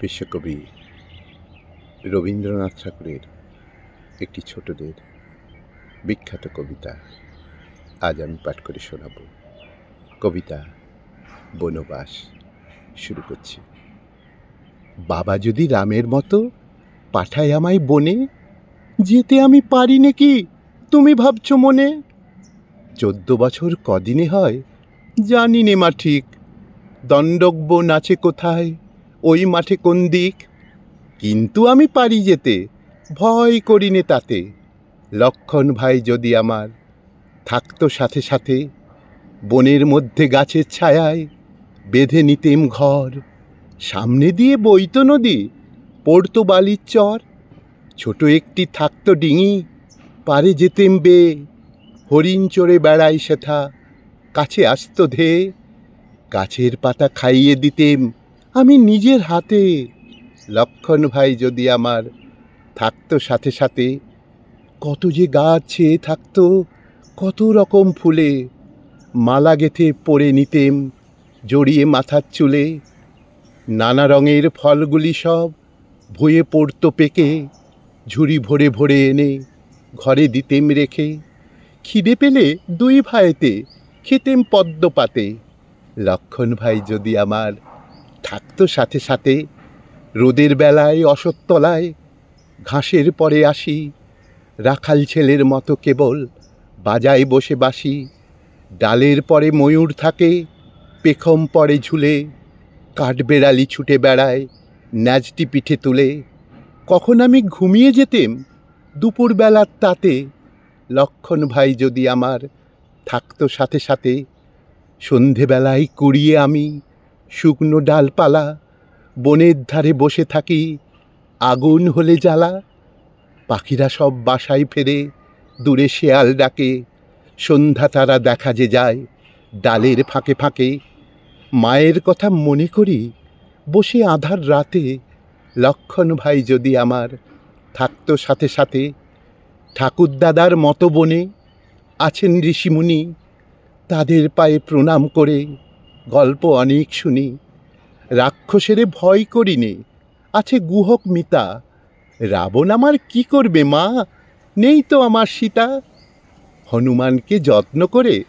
বিশ্বকবি রবীন্দ্রনাথ ঠাকুরের একটি ছোটদের বিখ্যাত কবিতা আজ আমি পাঠ করে শোনাব। কবিতা বনবাস। শুরু করছি। বাবা যদি রামের মতো পাঠায় আমায় বনে, যেতে আমি পারি নাকি তুমি ভাবছ মনে? 14 বছর কদিনে হয় জানি নে মা ঠিক, দণ্ডক বন আছে কোথায়, ওই মাঠে কোন দিক। কিন্তু আমি পারি যেতে, ভয় করি নে তাতে। লক্ষণ ভাই যদি আমার থাকতো সাথে সাথে, বনের মধ্যে গাছের ছায়ায় বেঁধে নিতেম ঘর। সামনে দিয়ে বইতো নদী, পড়তো বালির চর। ছোট একটি থাকতো ডিঙি, পারে যেতেম বেয়ে। হরিণ চড়ে বেড়াই সেথা, কাছে আসতো ধেয়ে। গাছের পাতা খাইয়ে দিতেম আমি নিজের হাতে। লক্ষণ ভাই যদি আমার থাকতো সাথে সাথে, কত যে গাছ ছেয়ে থাকতো কত রকম ফুলে। মালা গেথে পরে নিতেম জড়িয়ে মাথার চুলে। নানা রঙের ফলগুলি সব ভুঁয়ে পড়তো পেকে, ঝুড়ি ভরে ভরে এনে ঘরে দিতেম রেখে। খিদে পেলে দুই ভাইতে খেতেম পদ্ম পাতে। লক্ষণ ভাই যদি আমার থাকতো সাথে সাথে, রোদের বেলায় অশ্বত্থতলায় ঘাসের পরে আসি। রাখাল ছেলের মতো কেবল বাজায় বসে বাসি। ডালের পরে ময়ূর থাকে, পেখম পরে ঝুলে। কাঠবেড়ালি ছুটে বেড়ায় ন্যাজটি পিঠে তুলে। কখন আমি ঘুমিয়ে যেতেম দুপুরবেলার তাতে। লক্ষণ ভাই যদি আমার থাকতো সাথে সাথে, সন্ধেবেলায় কুড়িয়ে আমি শুকনো ডালপালা। বনের ধারে বসে থাকি আগুন হলে জ্বালা। পাখিরা সব বাসায় ফেরে, দূরে শেয়াল ডাকে। সন্ধ্যা তারা দেখা যে যায় ডালের ফাঁকে ফাঁকে। মায়ের কথা মনে করি বসে আঁধার রাতে। লক্ষণ ভাই যদি আমার থাকতো সাথে সাথে, ঠাকুরদাদার মতো বনে আছেন ঋষিমুনি। তাদের পায়ে প্রণাম করে গল্প অনেক শুনি। রাক্ষসেরে ভয় করি নে, আছে গুহক মিতা। রাবণ আমার কি করবে মা, নেই তো আমার সীতা। হনুমানকে যত্ন করে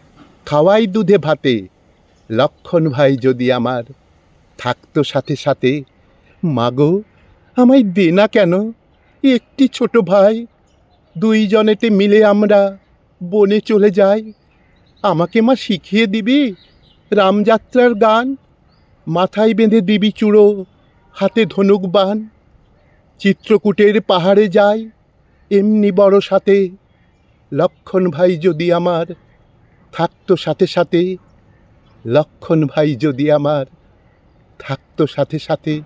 খাওয়াই দুধে ভাতে। লক্ষণ ভাই যদি আমার থাকতো সাথে সাথে, মাগো আমায় দে না কেন একটি ছোট ভাই। দুইজনেতে মিলে আমরা বনে চলে যাই। আমাকে মা শিখিয়ে দিবি রামযাত্রার গান। মাথায় বেঁধে দিবি চূড়ো, হাতে ধনুক বান। চিত্রকূটের পাহাড়ে যাই এমনি বড় সাথে। লক্ষণ ভাই যদি আমার থাকতো সাথে সাথে, লক্ষণ ভাই যদি আমার থাকতো সাথে সাথে।